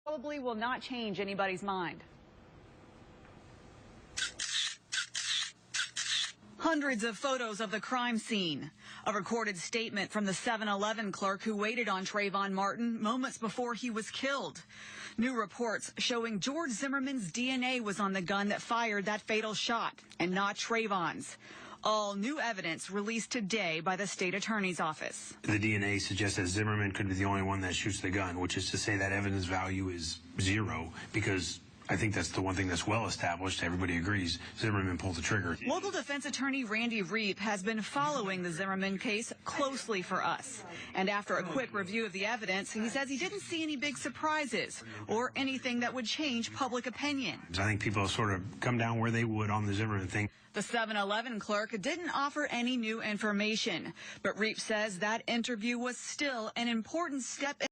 Probably will not change anybody's mind. Hundreds of photos of the crime scene. A recorded statement from the 7-Eleven clerk who waited on Trayvon Martin moments before he was killed. New reports showing George Zimmerman's DNA was on the gun that fired that fatal shot, and not Trayvon's. All new evidence released today by the state attorney's office. The DNA suggests that Zimmerman could be the only one that shoots the gun, which is to say that evidence value is zero, because I think that's the one thing that's well established. Everybody agrees Zimmerman pulled the trigger. Local defense attorney Randy Reep has been following the Zimmerman case closely for us. And after a quick review of the evidence, he says he didn't see any big surprises or anything that would change public opinion. I think people have sort of come down where they would on the Zimmerman thing. The 7-Eleven clerk didn't offer any new information, but Reep says that interview was still an important step